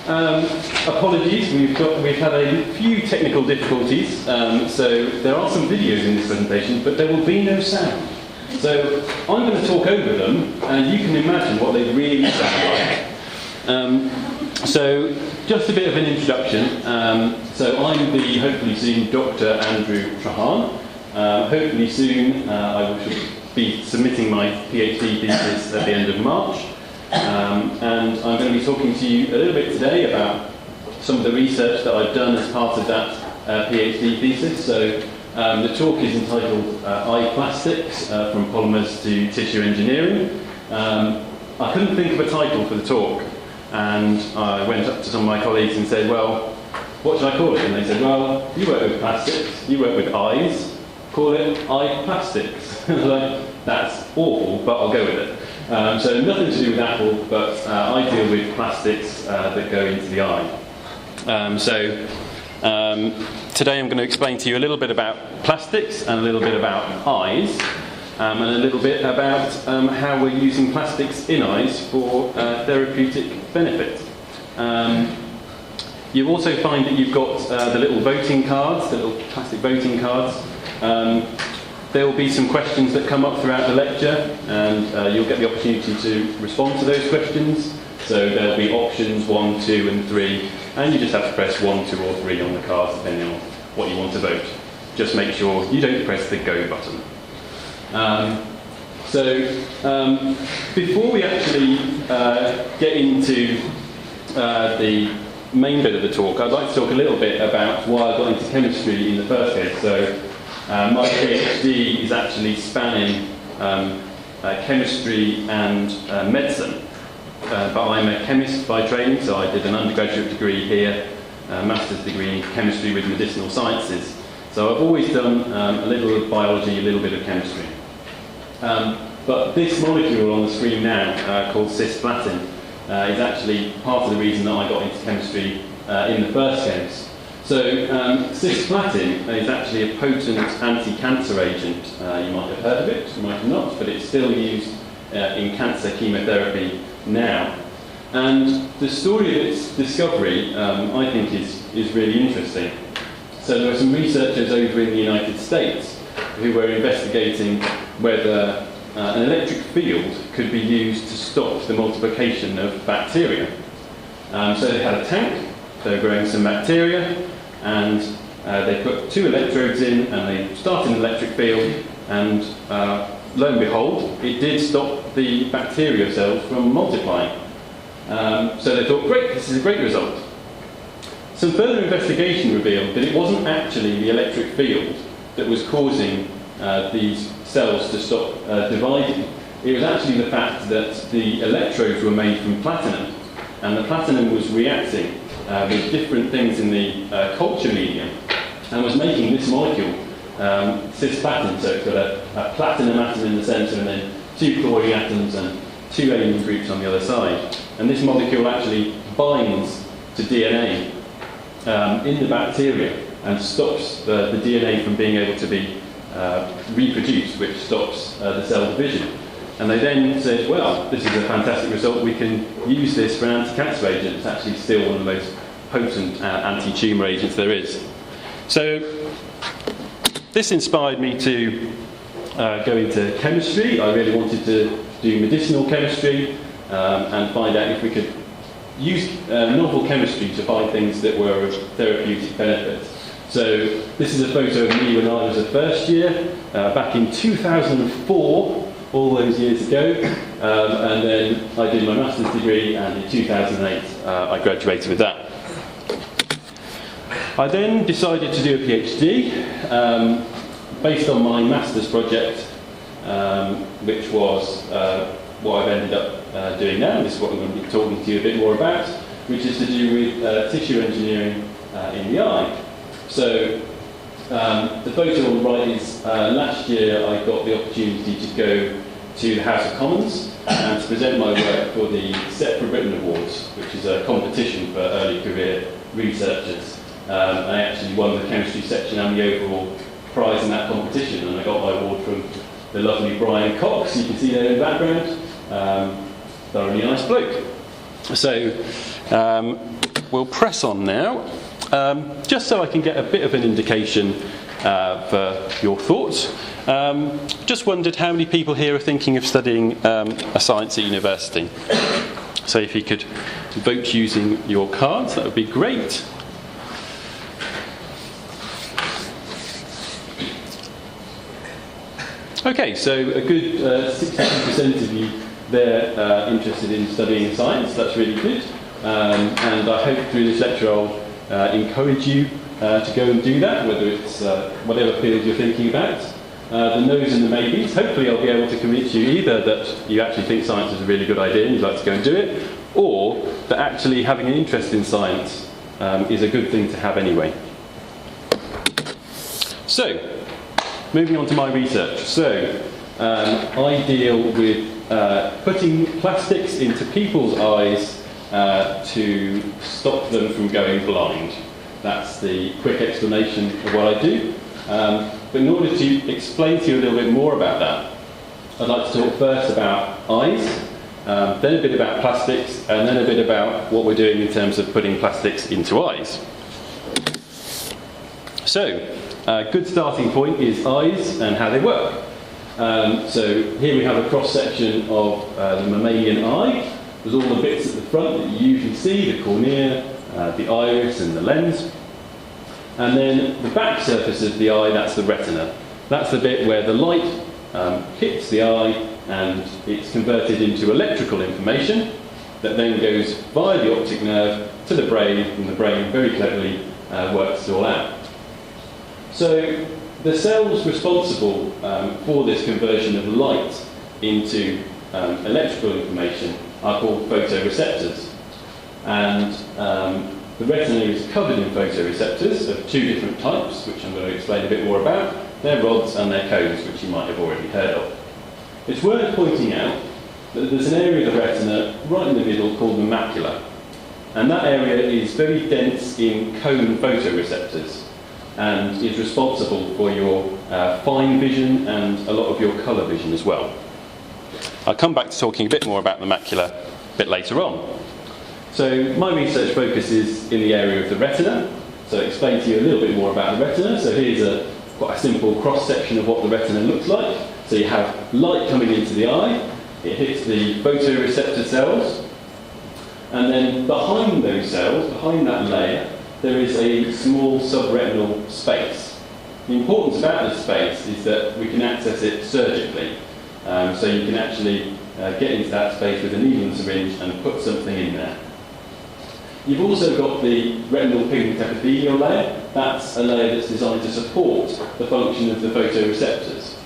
Apologies, we've had a few technical difficulties, so there are some videos in this presentation, but there will be no sound. So I'm going to talk over them, and you can imagine what they really sound like. So just a bit of an introduction. So I'm the hopefully soon Dr. Andrew Treharne. Hopefully soon I will be submitting my PhD thesis at the end of March. And I'm going to be talking to you a little bit today about some of the research that I've done as part of that PhD thesis. So the talk is entitled iPlastics, from polymers to tissue engineering. I couldn't think of a title for the talk, and I went up to some of my colleagues and said, well, what should I call it? And they said, well, you work with plastics, you work with eyes, call it iPlastics. And I was like, that's awful, but I'll go with it. So nothing to do with Apple, but I deal with plastics that go into the eye. Today I'm going to explain to you a little bit about plastics and a little bit about eyes, and a little bit about how we're using plastics in eyes for therapeutic benefit. You also find that you've got the little voting cards, the little plastic voting cards. There will be some questions that come up throughout the lecture, and you'll get the opportunity to respond to those questions. So there'll be options 1, 2 and 3, and you just have to press 1, 2 or 3 on the cards depending on what you want to vote. Just make sure you don't press the go button. Before we actually get into the main bit of the talk, I'd like to talk a little bit about why I got into chemistry in the first place. So my PhD is actually spanning chemistry and medicine, but I'm a chemist by training, so I did an undergraduate degree here, a master's degree in chemistry with medicinal sciences. So I've always done a little of biology, a little bit of chemistry. But this molecule on the screen now, called cisplatin, is actually part of the reason that I got into chemistry in the first place. So cisplatin is actually a potent anti-cancer agent. You might have heard of it, you might have not, but it's still used in cancer chemotherapy now. And the story of its discovery, I think, is really interesting. So there were some researchers over in the United States who were investigating whether an electric field could be used to stop the multiplication of bacteria. So they had a tank, they were growing some bacteria, and they put 2 electrodes in and they started an electric field, and lo and behold, it did stop the bacteria cells from multiplying. So they thought, great, this is a great result. Some further investigation revealed that it wasn't actually the electric field that was causing these cells to stop dividing. It was actually the fact that the electrodes were made from platinum, and the platinum was reacting with different things in the culture medium, and was making this molecule, cisplatin. So it's got a platinum atom in the centre, and then 2 chlorine atoms and 2 amine groups on the other side. And this molecule actually binds to DNA in the bacteria and stops the DNA from being able to be reproduced, which stops the cell division. And they then said, well, this is a fantastic result, we can use this for an anti-cancer agent. It's actually still one of the most potent anti-tumour agents there is. So this inspired me to go into chemistry. I really wanted to do medicinal chemistry and find out if we could use novel chemistry to find things that were of therapeutic benefit. So this is a photo of me when I was a first year, back in 2004, all those years ago, and then I did my master's degree, and in 2008 I graduated with that. I then decided to do a PhD based on my master's project, which was what I've ended up doing now. This is what I'm going to be talking to you a bit more about, which is to do with tissue engineering in the eye. So the photo on the right is last year I got the opportunity to go to the House of Commons and to present my work for the Set for Britain Awards, which is a competition for early career researchers. I actually won the chemistry section and the overall prize in that competition, and I got my award from the lovely Brian Cox, you can see there in the background. Thoroughly nice bloke. So we'll press on now, just so I can get a bit of an indication for your thoughts. Just wondered how many people here are thinking of studying a science at university. So if you could vote using your cards, that would be great. Okay, so a good 62% of you there interested in studying science. That's really good. And I hope through this lecture I'll encourage you to go and do that, whether it's whatever field you're thinking about. The no's and the maybes, hopefully I'll be able to convince you either that you actually think science is a really good idea and you'd like to go and do it, or that actually having an interest in science is a good thing to have anyway. So, moving on to my research. So, I deal with putting plastics into people's eyes to stop them from going blind. That's the quick explanation of what I do. But in order to explain to you a little bit more about that, I'd like to talk first about eyes, then a bit about plastics, and then a bit about what we're doing in terms of putting plastics into eyes. So, a good starting point is eyes and how they work. So here we have a cross-section of the mammalian eye. There's all the bits at the front that you usually see, the cornea, the iris and the lens. And then the back surface of the eye, that's the retina. That's the bit where the light hits the eye and it's converted into electrical information that then goes via the optic nerve to the brain, and the brain very cleverly works it all out. So the cells responsible for this conversion of light into electrical information are called photoreceptors. And the retina is covered in photoreceptors of two different types, which I'm going to explain a bit more about. They're rods and they're cones, which you might have already heard of. It's worth pointing out that there's an area of the retina right in the middle called the macula. And that area is very dense in cone photoreceptors and is responsible for your fine vision and a lot of your colour vision as well. I'll come back to talking a bit more about the macula a bit later on. So my research focuses in the area of the retina. So I'll explain to you a little bit more about the retina. So here's quite a simple cross-section of what the retina looks like. So you have light coming into the eye, it hits the photoreceptor cells, and then behind those cells, behind that layer, there is a small subretinal space. The importance about this space is that we can access it surgically. So you can actually get into that space with a needle and syringe and put something in there. You've also got the retinal pigment epithelial layer. That's a layer that's designed to support the function of the photoreceptors.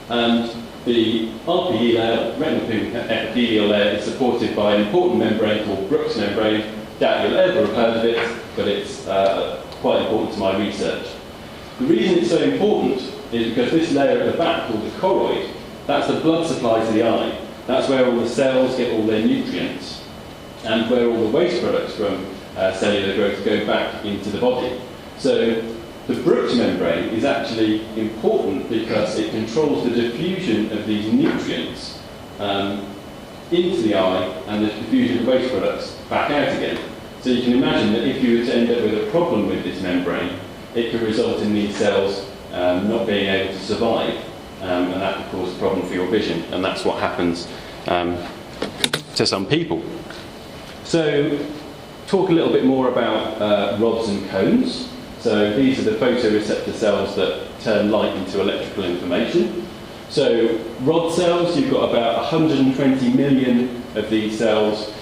And the RPE layer, retinal pigment epithelial layer, is supported by an important membrane called Brooks membrane. Doubt you'll ever have heard of it, but it's quite important to my research. The reason it's so important is because this layer at the back, called the choroid, that's the blood supply to the eye. That's where all the cells get all their nutrients and where all the waste products from cellular growth go back into the body. So the Brooks membrane is actually important because it controls the diffusion of these nutrients into the eye and the diffusion of waste products back out again. So you can imagine that if you were to end up with a problem with this membrane, it could result in these cells not being able to survive, and that could cause a problem for your vision, and that's what happens to some people. So, talk a little bit more about rods and cones. So these are the photoreceptor cells that turn light into electrical information. So rod cells, you've got about 120 million of these cells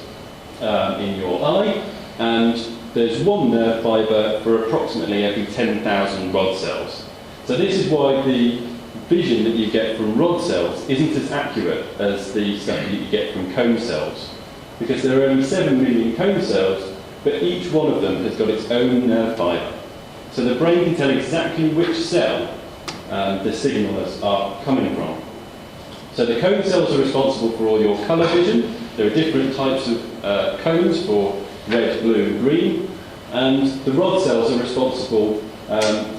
in your eye, and there's one nerve fibre for approximately every 10,000 rod cells. So this is why the vision that you get from rod cells isn't as accurate as the stuff that you get from cone cells, because there are only 7 million cone cells, but each one of them has got its own nerve fibre. So the brain can tell exactly which cell the signals are coming from. So the cone cells are responsible for all your colour vision. There are different types of cones for red, blue and green, and the rod cells are responsible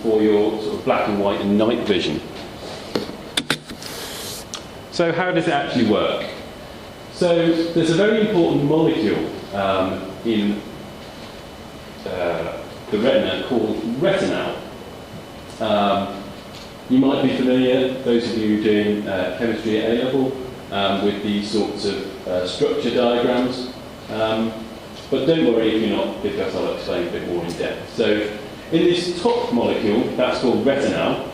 for your sort of black and white and night vision. So how does it actually work? So there's a very important molecule in the retina called retinal. You might be familiar, those of you doing chemistry at A-level, with these sorts of structure diagrams. But don't worry if you're not, because I'll explain a bit more in depth. So in this top molecule, that's called retinal.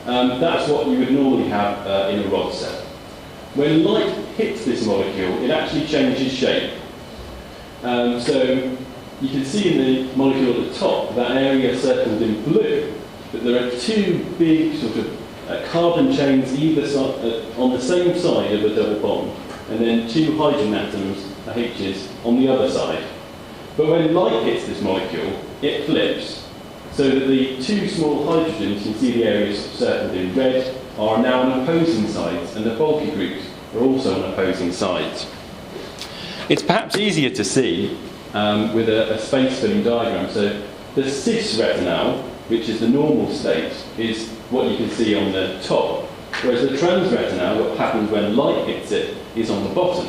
That's what you would normally have in a rod cell. When light hits this molecule, it actually changes shape. So you can see in the molecule at the top, that area circled in blue, that there are two big sort of carbon chains either side, on the same side of a double bond, and then two hydrogen atoms, H's, on the other side. But when light hits this molecule, it flips, so that the two small hydrogens, you can see the areas circled in red, are now on opposing sides, and the bulky groups are also on opposing sides. It's perhaps easier to see with a space-filling diagram. So the cis retinal, which is the normal state, is what you can see on the top, whereas the trans retinal, what happens when light hits it, is on the bottom.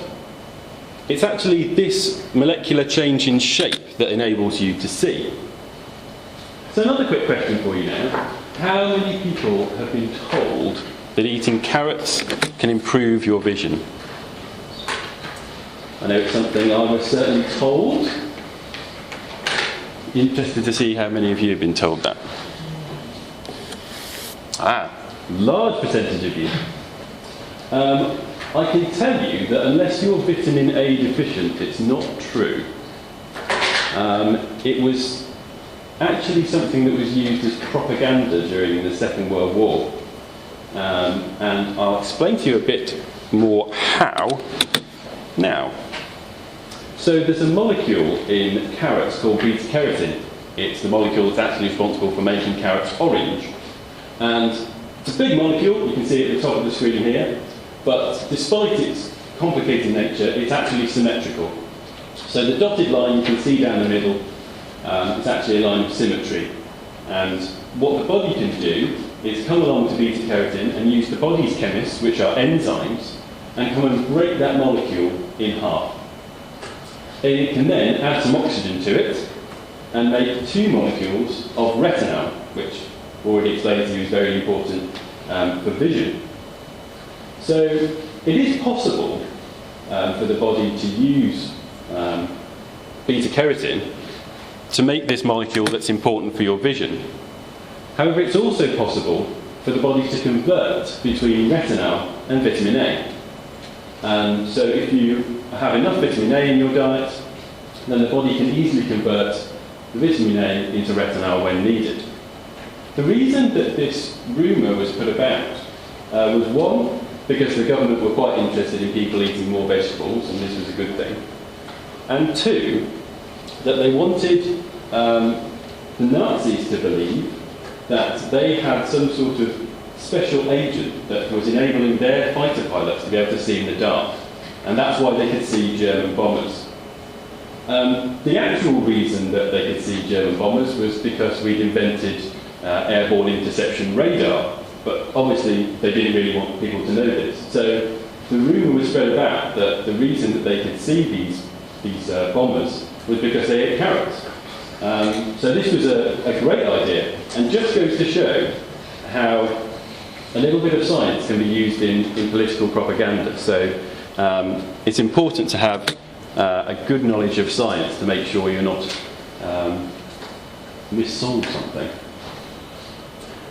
It's actually this molecular change in shape that enables you to see. So another quick question for you now. How many people have been told that eating carrots can improve your vision? I know it's something I was certainly told. Interested to see how many of you have been told that. Large percentage of you. I can tell you that unless you're vitamin A deficient, it's not true. It was actually something that was used as propaganda during the Second World War. And I'll explain to you a bit more how now. So there's a molecule in carrots called beta-carotene. It's the molecule that's actually responsible for making carrots orange. And it's a big molecule, you can see it at the top of the screen here, but despite its complicated nature, it's actually symmetrical. So the dotted line you can see down the middle is actually a line of symmetry. And what the body can do is come along to beta-carotene and use the body's chemists, which are enzymes, and come and break that molecule in half. It can then add some oxygen to it and make two molecules of retinal, which already explained to you is very important for vision. So it is possible for the body to use beta-carotene to make this molecule that's important for your vision. However, it's also possible for the body to convert between retinal and vitamin A. So if you have enough vitamin A in your diet, then the body can easily convert the vitamin A into retinal when needed. The reason that this rumour was put about was one, because the government were quite interested in people eating more vegetables, and this was a good thing. And two, that they wanted the Nazis to believe that they had some sort of special agent that was enabling their fighter pilots to be able to see in the dark. And that's why they could see German bombers. The actual reason that they could see German bombers was because we'd invented airborne interception radar, but obviously they didn't really want people to know this. So the rumour was spread about that the reason that they could see these bombers was because they ate carrots. So this was a great idea, and just goes to show how a little bit of science can be used in political propaganda. So it's important to have a good knowledge of science to make sure you're not missold something.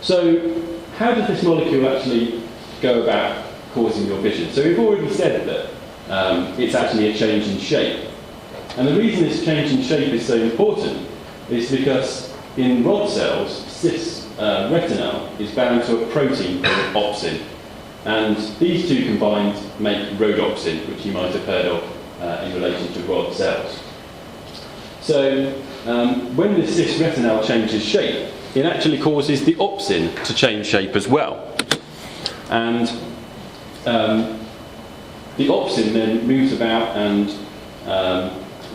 So how does this molecule actually go about causing your vision? So we've already said that it's actually a change in shape. And the reason this change in shape is so important is because in rod cells, cis retinal is bound to a protein called opsin. And these two combined make rhodopsin, which you might have heard of in relation to rod cells. So when the cis retinal changes shape, it actually causes the opsin to change shape as well. And the opsin then moves about and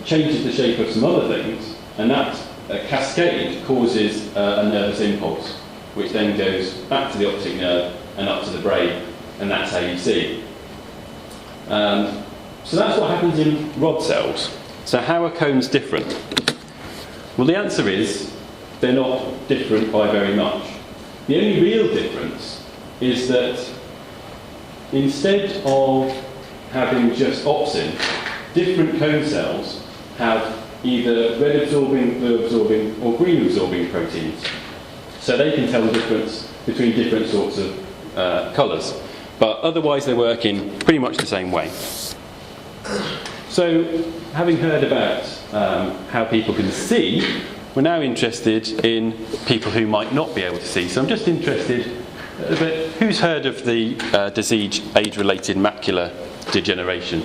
changes the shape of some other things, and that cascade causes a nervous impulse, which then goes back to the optic nerve and up to the brain, and that's how you see. So that's what happens in rod cells. So how are cones different? Well, the answer is they're not different by very much. The only real difference is that instead of having just opsin, different cone cells have either red absorbing, blue absorbing or green absorbing proteins. So they can tell the difference between different sorts of colours. But otherwise they work in pretty much the same way. So, having heard about how people can see, we're now interested in people who might not be able to see. So I'm just interested, who's heard of the disease age-related macular degeneration?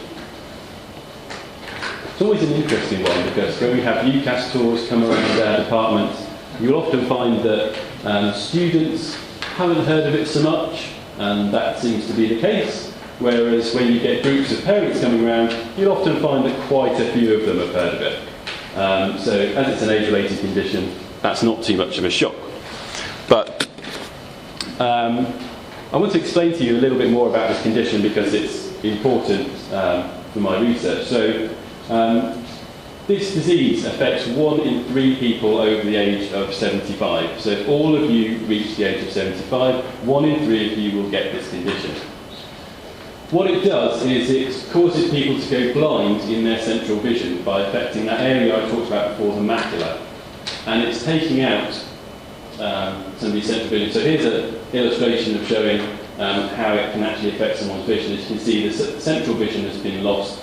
It's always an interesting one because when we have UCAS tours come around our department, you'll often find that students haven't heard of it so much, and that seems to be the case. Whereas when you get groups of parents coming around, you'll often find that quite a few of them have heard of it. So as it's an age-related condition, that's not too much of a shock. But I want to explain to you a little bit more about this condition because it's important for my research. So this disease affects 1 in 3 people over the age of 75. So if all of you reach the age of 75, 1 in 3 of you will get this condition. What it does is it causes people to go blind in their central vision by affecting that area I talked about before, the macula. And it's taking out some of the central vision. So here's an illustration of showing how it can actually affect someone's vision. As you can see, the central vision has been lost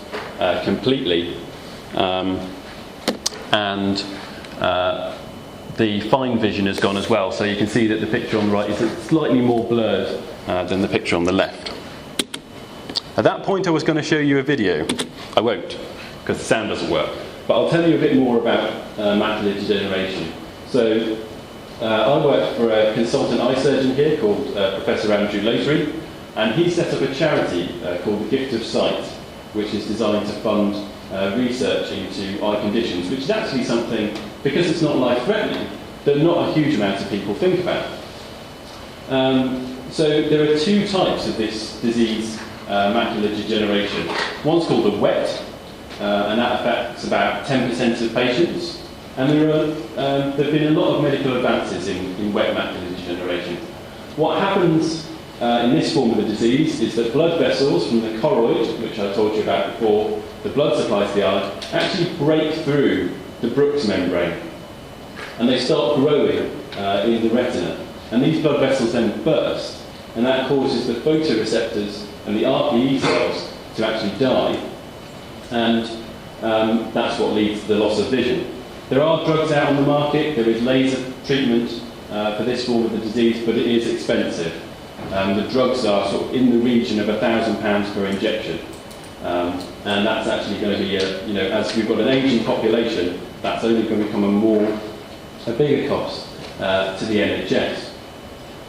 completely. And the fine vision has gone as well. So you can see that the picture on the right is slightly more blurred than the picture on the left. At that point I was going to show you a video. I won't, because the sound doesn't work. But I'll tell you a bit more about macular degeneration. So I work for a consultant eye surgeon here called Professor Andrew Latery, and he set up a charity called the Gift of Sight, which is designed to fund research into eye conditions, which is actually something, because it's not life-threatening, that not a huge amount of people think about. So there are 2 types of this disease, macular degeneration. One's called the wet, and that affects about 10% of patients. And there have been a lot of medical advances in wet macular degeneration. What happens in this form of the disease is that blood vessels from the choroid, which I told you about before, the blood supply to the eye, actually break through the Brooks membrane. And they start growing in the retina. And these blood vessels then burst, and that causes the photoreceptors and the RPE cells to actually die, and that's what leads to the loss of vision. There are drugs out on the market. There is laser treatment for this form of the disease, but it is expensive. The drugs are sort of in the region of £1,000 per injection, and that's actually going to be, as we've got an ageing population, that's only going to become a bigger cost to the NHS.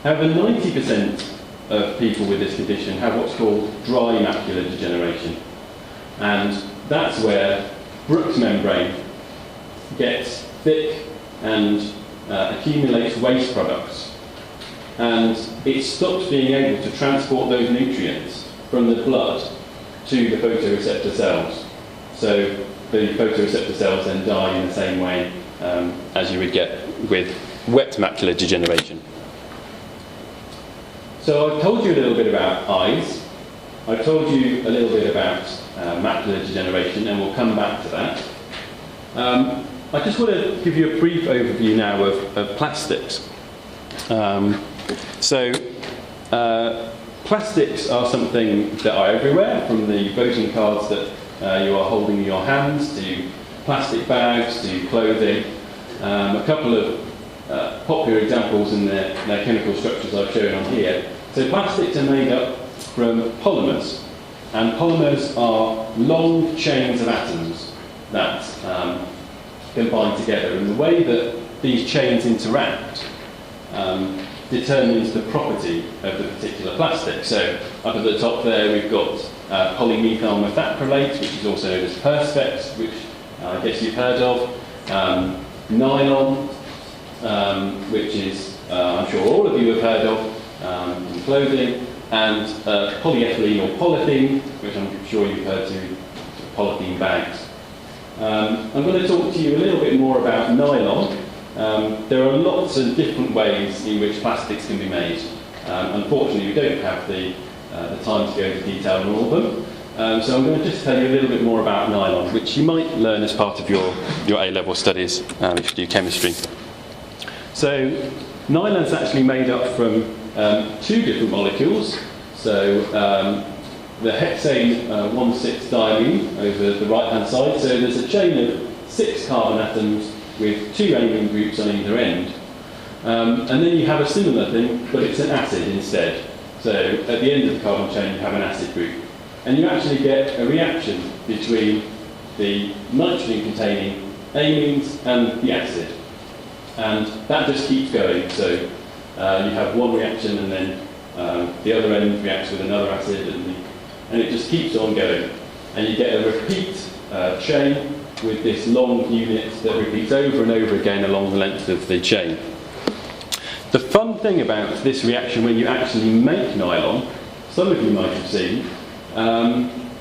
However, 90% of people with this condition have what's called dry macular degeneration, and that's where Brooks membrane gets thick and accumulates waste products, and it stops being able to transport those nutrients from the blood to the photoreceptor cells. So the photoreceptor cells then die in the same way as you would get with wet macular degeneration. So I've told you a little bit about eyes. I've told you a little bit about macular degeneration, and we'll come back to that. I just want to give you a brief overview now of plastics. Plastics are something that are everywhere, from the voting cards that you are holding in your hands, to plastic bags, to clothing. A couple of popular examples in their chemical structures I've shown on here. So plastics are made up from polymers, and polymers are long chains of atoms that combine together, and the way that these chains interact determines the property of the particular plastic. So up at the top there we've got polymethyl methacrylate, which is also known as Perspex, which I guess you've heard of, nylon, which is I'm sure all of you have heard of in clothing, and polyethylene or polythene, which I'm sure you've heard too, polythene bags. I'm going to talk to you a little bit more about nylon. There are lots of different ways in which plastics can be made. Unfortunately, we don't have the time to go into detail on all of them. So I'm going to just tell you a little bit more about nylon, which you might learn as part of your A-level studies if you do chemistry. So nylon is actually made up from two different molecules. So the hexane 1,6-diamine over the right-hand side. So there's a chain of 6 carbon atoms with 2 amine groups on either end. And then you have a similar thing, but it's an acid instead. So at the end of the carbon chain, you have an acid group. And you actually get a reaction between the nitrogen-containing amines and the acid. And that just keeps going. So you have one reaction, and then the other end reacts with another acid, and it just keeps on going. And you get a repeat chain with this long unit that repeats over and over again along the length of the chain. The fun thing about this reaction when you actually make nylon, some of you might have seen,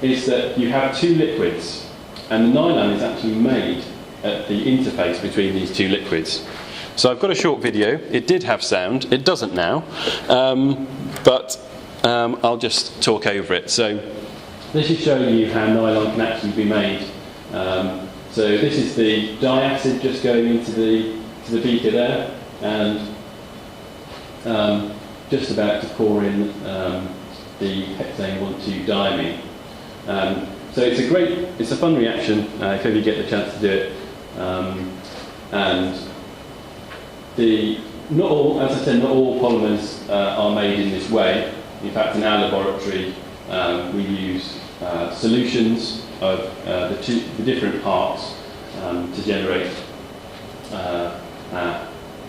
is that you have two liquids, and the nylon is actually made at the interface between these two liquids. So I've got a short video. It did have sound. It doesn't now, but I'll just talk over it. So this is showing you how nylon can actually be made. So this is the diacid just going into the beaker there, and just about to pour in the hexane 1,2-diamine. So it's a fun reaction if ever you get the chance to do it. And not all, as I said, not all polymers are made in this way. In fact, in our laboratory, we use solutions of the different parts to generate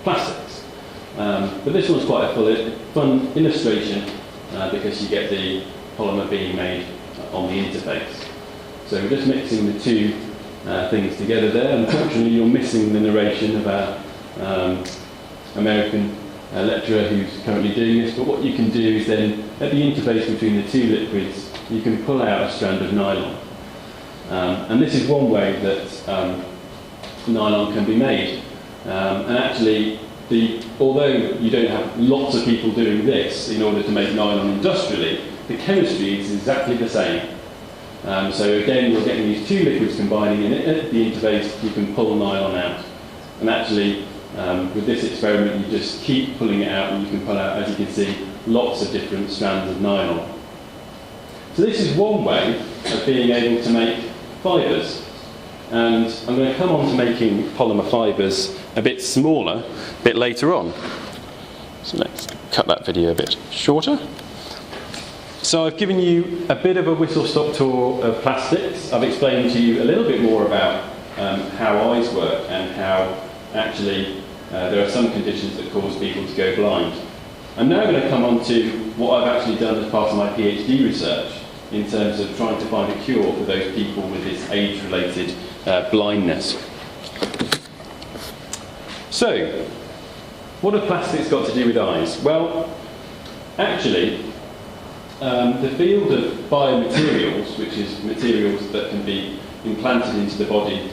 plastics. But this one's quite a fun illustration because you get the polymer being made on the interface. So we're just mixing the two things together there. Unfortunately, you're missing the narration of our American lecturer who's currently doing this, but what you can do is then, at the interface between the two liquids, you can pull out a strand of nylon. And this is one way that nylon can be made. And actually, although you don't have lots of people doing this in order to make nylon industrially, the chemistry is exactly the same. So again, you're getting these two liquids combining, and at the interface, you can pull nylon out. And actually, with this experiment, you just keep pulling it out, and you can pull out, as you can see, lots of different strands of nylon. So this is one way of being able to make fibres. And I'm going to come on to making polymer fibres a bit smaller a bit later on. So let's cut that video a bit shorter. So I've given you a bit of a whistle-stop tour of plastics. I've explained to you a little bit more about how eyes work and how actually there are some conditions that cause people to go blind. I'm now going to come on to what I've actually done as part of my PhD research in terms of trying to find a cure for those people with this age-related blindness. So, what have plastics got to do with eyes? Well, actually, the field of biomaterials, which is materials that can be implanted into the body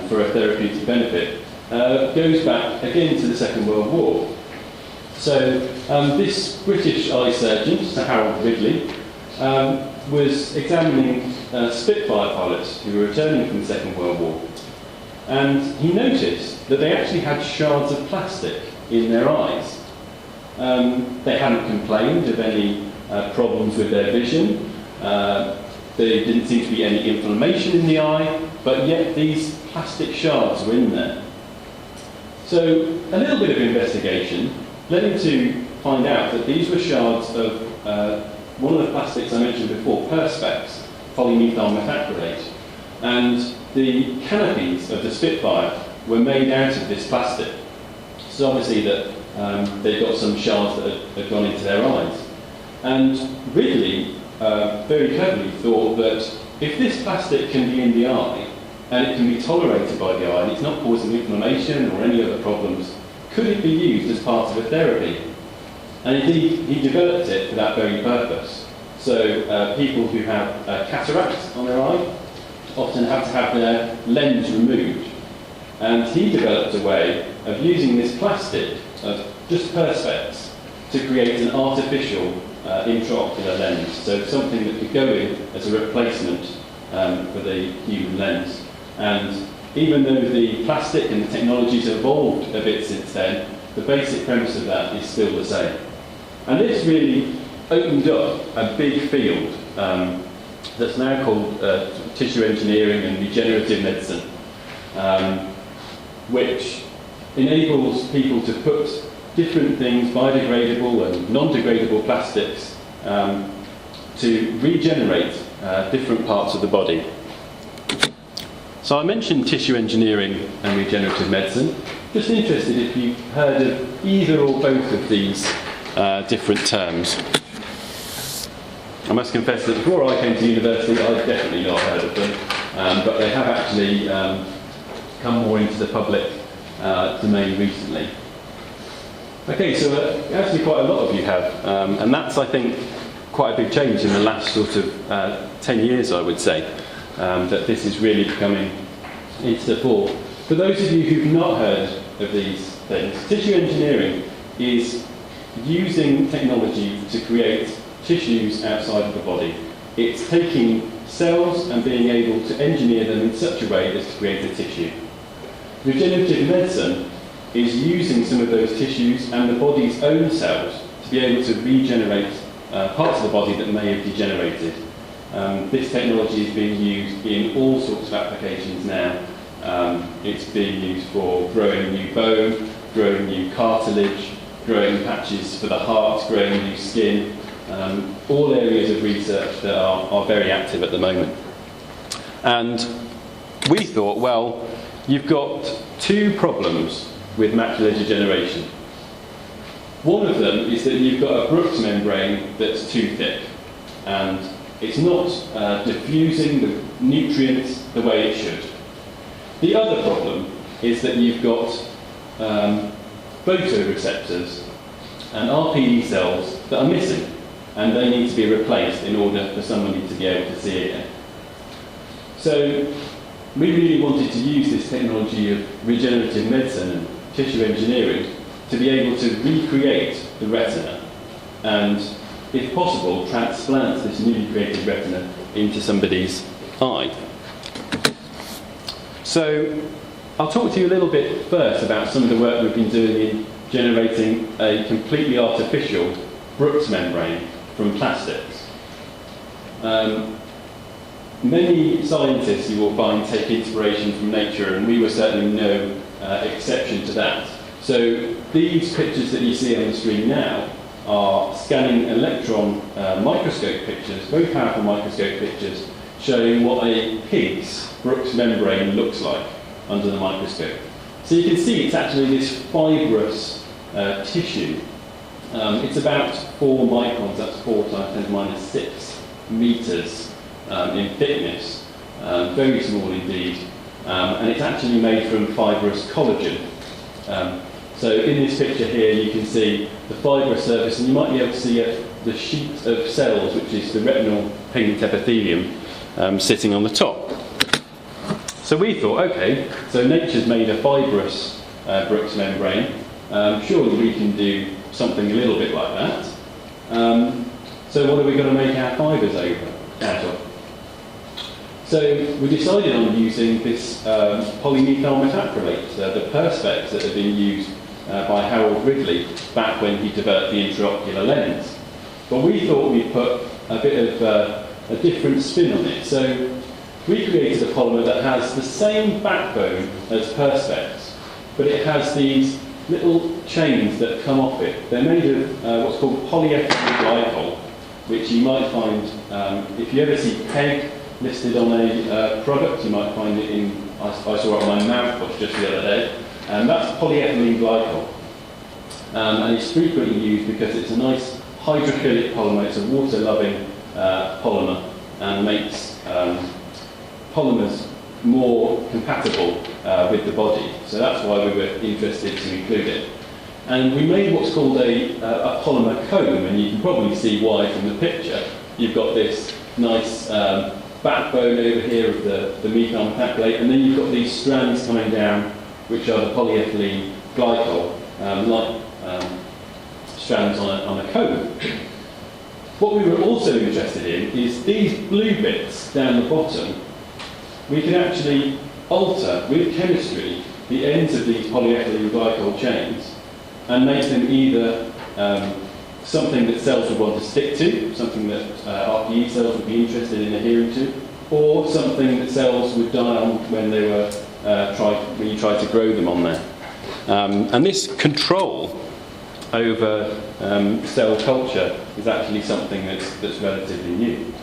for a therapeutic benefit, goes back again to the Second World War. So this British eye surgeon, Sir Harold Ridley, was examining Spitfire pilots who were returning from the Second World War. And he noticed that they actually had shards of plastic in their eyes. They hadn't complained of any problems with their vision. There didn't seem to be any inflammation in the eye, but yet these plastic shards were in there. So a little bit of investigation led him to find out that these were shards of one of the plastics I mentioned before, Perspex, polymethyl methacrylate. And the canopies of the Spitfire were made out of this plastic. So obviously that they got some shards that had gone into their eyes. And Ridley very cleverly thought that if this plastic can be in the eye, and it can be tolerated by the eye, and it's not causing inflammation or any other problems, could it be used as part of a therapy? And indeed, he developed it for that very purpose. So people who have cataracts on their eye, often have to have their lens removed. And he developed a way of using this plastic of just perspex to create an artificial intraocular lens, so something that could go in as a replacement for the human lens. And even though the plastic and the technology's evolved a bit since then, the basic premise of that is still the same. And this really opened up a big field that's now called tissue engineering and regenerative medicine, which enables people to put different things, biodegradable and non-degradable plastics, to regenerate different parts of the body. So I mentioned tissue engineering and regenerative medicine. Just interested if you've heard of either or both of these different terms. I must confess that before I came to university, I'd definitely not heard of them, but they have actually come more into the public domain recently. Okay, so actually quite a lot of you have, and that's, I think, quite a big change in the last sort of 10 years, I would say, that this is really coming into the fore. For those of you who've not heard of these things, tissue engineering is using technology to create tissues outside of the body. It's taking cells and being able to engineer them in such a way as to create a tissue. Regenerative medicine is using some of those tissues and the body's own cells to be able to regenerate parts of the body that may have degenerated. This technology is being used in all sorts of applications now. It's being used for growing new bone, growing new cartilage, growing patches for the heart, growing new skin, all areas of research that are very active at the moment. And we thought, well, you've got two problems with macular degeneration. One of them is that you've got a Brooks membrane that's too thick, and it's not diffusing the nutrients the way it should. The other problem is that you've got photoreceptors and RPE cells that are missing, and they need to be replaced in order for somebody to be able to see it again. So we really wanted to use this technology of regenerative medicine and tissue engineering to be able to recreate the retina and, if possible, transplant this newly created retina into somebody's eye. So I'll talk to you a little bit first about some of the work we've been doing in generating a completely artificial Brooks membrane from plastics. Many scientists, you will find, take inspiration from nature, and we were certainly no exception to that. So these pictures that you see on the screen now are scanning electron microscope pictures, very powerful microscope pictures, showing what a pig's Brooks membrane looks like under the microscope. So you can see it's actually this fibrous tissue. It's about 4 microns, that's 4 times 10⁻⁶ meters in thickness, very small indeed, and it's actually made from fibrous collagen. So in this picture here you can see the fibrous surface, and you might be able to see the sheet of cells, which is the retinal pigment epithelium, sitting on the top. So we thought, okay, so nature's made a fibrous Brooks membrane, surely we can do something a little bit like that. So what are we going to make our fibres out of? So we decided on using this polymethyl methacrylate, the perspex that had been used by Harold Ridley back when he developed the intraocular lens. But we thought we'd put a bit of a different spin on it. So we created a polymer that has the same backbone as perspex, but it has these little chains that come off it. They're made of what's called polyethylene glycol, which you might find, if you ever see PEG listed on a product, you might find it in, I saw it on my mouthwash just the other day, and that's polyethylene glycol. And it's frequently used because it's a nice hydrophilic polymer, it's a water-loving polymer, and makes polymers more compatible with the body. So that's why we were interested to include it. And we made what's called a polymer comb, and you can probably see why from the picture. You've got this nice backbone over here of the methyl methacrylate, and then you've got these strands coming down, which are the polyethylene glycol, like strands on a cone. What we were also interested in is these blue bits down the bottom. We can actually alter, with chemistry, the ends of these polyethylene glycol chains and make them either something that cells would want to stick to, something that RPE cells would be interested in adhering to, or something that cells would die on when they were when you tried to grow them on there. And this control over cell culture is actually something that's relatively new.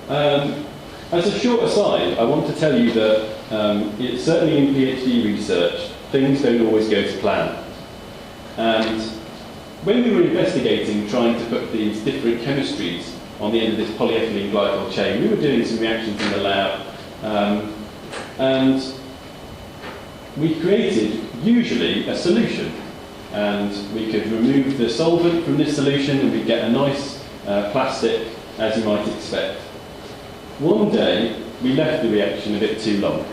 As a short aside, I want to tell you that it's certainly in PhD research, things don't always go to plan. And when we were investigating, trying to put these different chemistries on the end of this polyethylene glycol chain, we were doing some reactions in the lab, and we created usually a solution. And we could remove the solvent from this solution and we'd get a nice plastic, as you might expect. One day, we left the reaction a bit too long.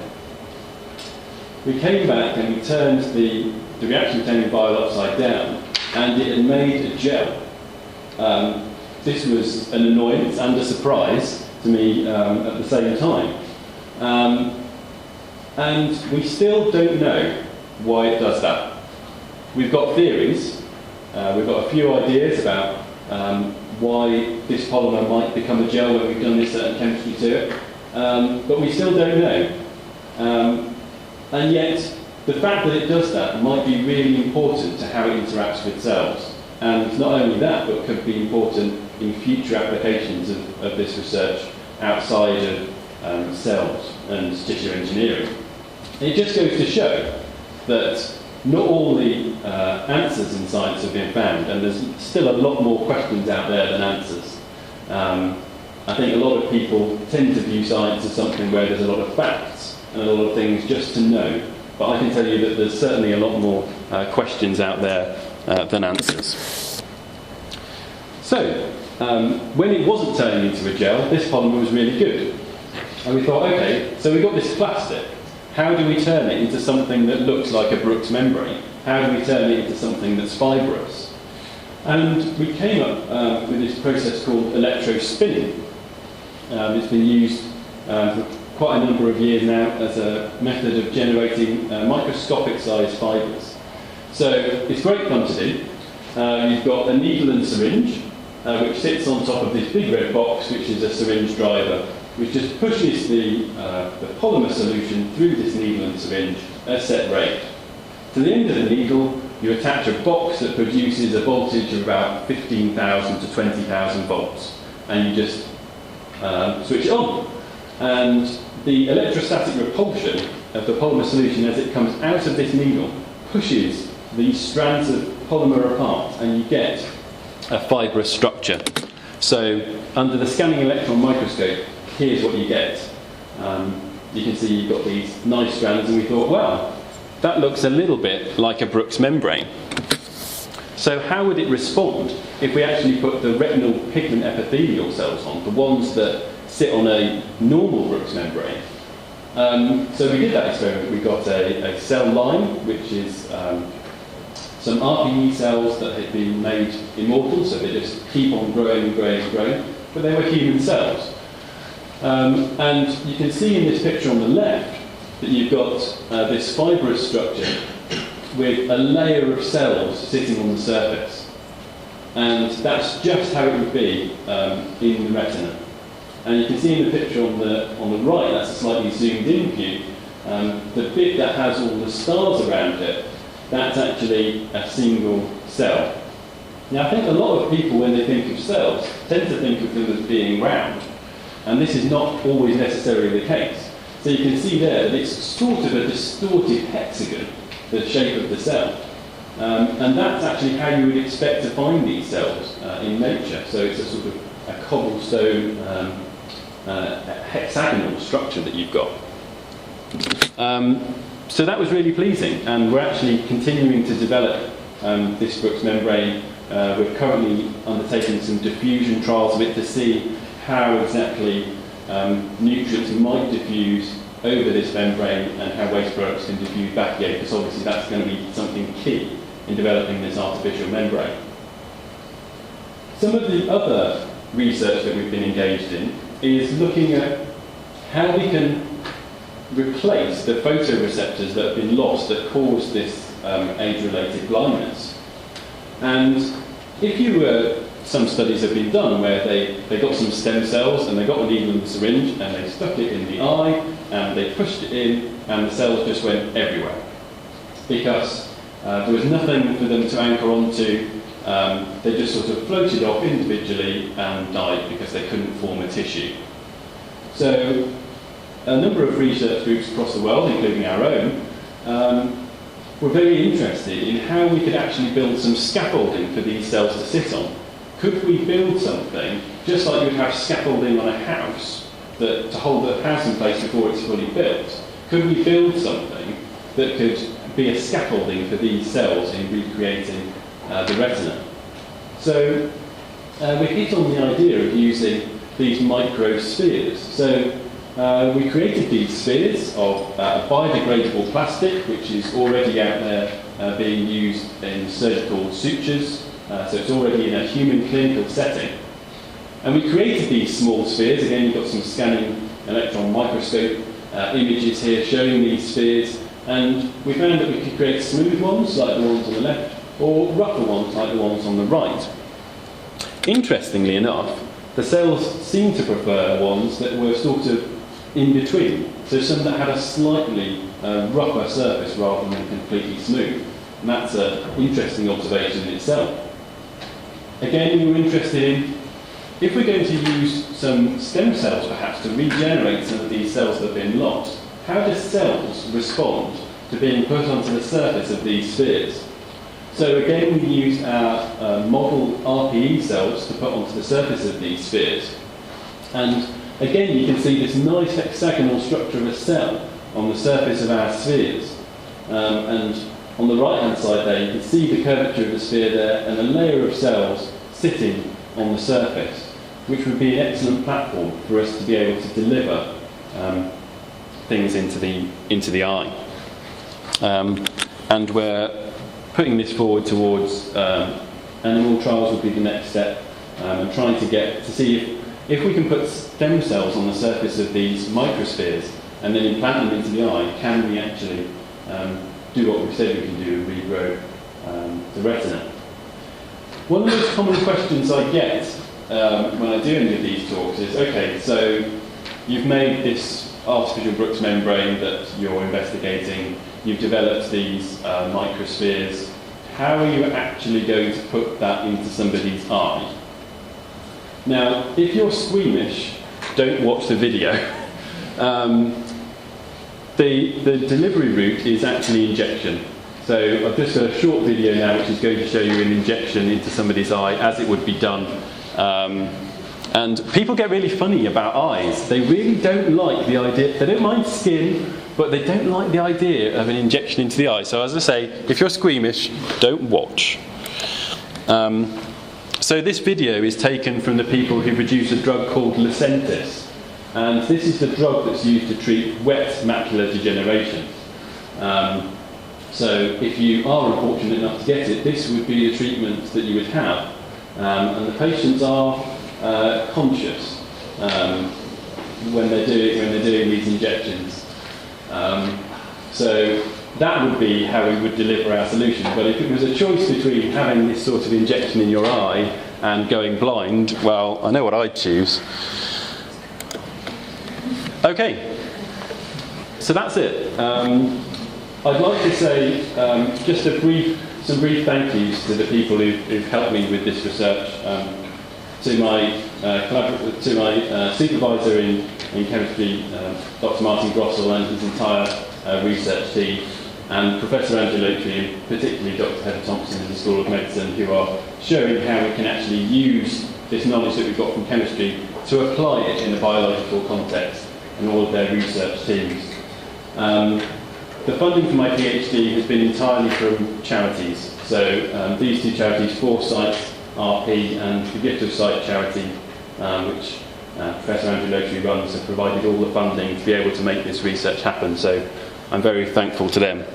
We came back and we turned the reaction-containing vial upside down, and it had made a gel. This was an annoyance and a surprise to me at the same time. And we still don't know why it does that. We've got theories, we've got a few ideas about why this polymer might become a gel when we've done this certain chemistry to it, but we still don't know. And yet, the fact that it does that might be really important to how it interacts with cells. And not only that, but could be important in future applications of this research outside of cells and tissue engineering. It just goes to show that not all the answers in science have been found, and there's still a lot more questions out there than answers. I think a lot of people tend to view science as something where there's a lot of facts and a lot of things just to know, but I can tell you that there's certainly a lot more questions out there than answers. So, when it wasn't turning into a gel, this polymer was really good. And we thought, okay, so we've got this plastic. How do we turn it into something that looks like a Brooks membrane? How do we turn it into something that's fibrous? And we came up with this process called electrospinning. It's been used for quite a number of years now as a method of generating microscopic sized fibres. So it's great fun to do. You've got a needle and syringe, which sits on top of this big red box, which is a syringe driver, which just pushes the polymer solution through this needle and syringe at a set rate. To the end of the needle, you attach a box that produces a voltage of about 15,000 to 20,000 volts, and you just switch it on. And the electrostatic repulsion of the polymer solution as it comes out of this needle pushes these strands of polymer apart, and you get a fibrous structure. So under the scanning electron microscope, here's what you get. You can see you've got these nice strands, and we thought, wow, that looks a little bit like a Brooks membrane. So how would it respond if we actually put the retinal pigment epithelial cells on, the ones that sit on a normal Brooks membrane? So we did that experiment. We got a cell line, which is some RPE cells that had been made immortal, so they just keep on growing and growing and growing, but they were human cells. And you can see in this picture on the left that you've got this fibrous structure with a layer of cells sitting on the surface. And that's just how it would be in the retina. And you can see in the picture on the right, that's a slightly zoomed in view, the bit that has all the stars around it, that's actually a single cell. Now I think a lot of people, when they think of cells, tend to think of them as being round. And this is not always necessarily the case. So you can see there that it's sort of a distorted hexagon, the shape of the cell. And that's actually how you would expect to find these cells in nature. So it's a sort of a cobblestone hexagonal structure that you've got. So that was really pleasing, and we're actually continuing to develop this Brooks membrane. We're currently undertaking some diffusion trials of it to see how exactly nutrients might diffuse over this membrane and how waste products can diffuse back again, because obviously that's going to be something key in developing this artificial membrane. Some of the other research that we've been engaged in is looking at how we can replace the photoreceptors that have been lost that cause this age-related blindness. And if you were, some studies have been done where they got some stem cells and they got a needle and a syringe and they stuck it in the eye and they pushed it in and the cells just went everywhere. Because there was nothing for them to anchor onto, they just sort of floated off individually and died because they couldn't form a tissue. So a number of research groups across the world, including our own, were very interested in how we could actually build some scaffolding for these cells to sit on. Could we build something, just like you would have scaffolding on a house, to hold the house in place before it's fully built? Could we build something that could be a scaffolding for these cells in recreating the retina? So we hit on the idea of using these microspheres. So we created these spheres of a biodegradable plastic, which is already out there being used in surgical sutures. So it's already in a human clinical setting. And we created these small spheres. Again, you've got some scanning electron microscope images here showing these spheres. And we found that we could create smooth ones, like the ones on the left, or rougher ones, like the ones on the right. Interestingly enough, the cells seem to prefer ones that were sort of in between. So some that had a slightly rougher surface rather than completely smooth. And that's an interesting observation in itself. Again, we were interested in, if we're going to use some stem cells perhaps to regenerate some of these cells that have been lost, how do cells respond to being put onto the surface of these spheres? So again, we used our model RPE cells to put onto the surface of these spheres. And again, you can see this nice hexagonal structure of a cell on the surface of our spheres. And on the right-hand side there, you can see the curvature of the sphere there and a layer of cells sitting on the surface, which would be an excellent platform for us to be able to deliver things into the eye. And we're putting this forward towards animal trials would be the next step, and trying to get to see if we can put stem cells on the surface of these microspheres and then implant them into the eye, can we actually do what we've said we can do and regrow the retina? One of the most common questions I get when I do any of these talks is, okay, so you've made this artificial Brooks membrane that you're investigating, you've developed these microspheres, how are you actually going to put that into somebody's eye? Now, if you're squeamish, don't watch the video. The delivery route is actually injection. So I've just got a short video now which is going to show you an injection into somebody's eye as it would be done. And people get really funny about eyes. They really don't like the idea, they don't mind skin, but they don't like the idea of an injection into the eye. So as I say, if you're squeamish, don't watch. So this video is taken from the people who produce a drug called Lucentis. And this is the drug that's used to treat wet macular degeneration. So if you are unfortunate enough to get it, this would be the treatment that you would have. And the patients are conscious when they're doing these injections. So that would be how we would deliver our solution. But if it was a choice between having this sort of injection in your eye and going blind, well, I know what I'd choose. Okay, so that's it. I'd like to say just some brief thank yous to the people who've helped me with this research. To my supervisor in chemistry, Dr. Martin Grossel, and his entire research team, and Professor Angelotri, and particularly Dr. Heather Thompson in the School of Medicine, who are showing how we can actually use this knowledge that we've got from chemistry to apply it in a biological context, and all of their research teams. The funding for my PhD has been entirely from charities. So these two charities, Foresight RP and the Gift of Sight charity, which Professor Andrew Lotry runs have provided all the funding to be able to make this research happen. So I'm very thankful to them.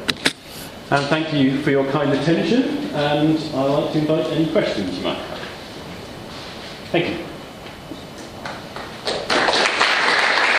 And thank you for your kind attention, and I'd like to invite any questions you might have. Thank you.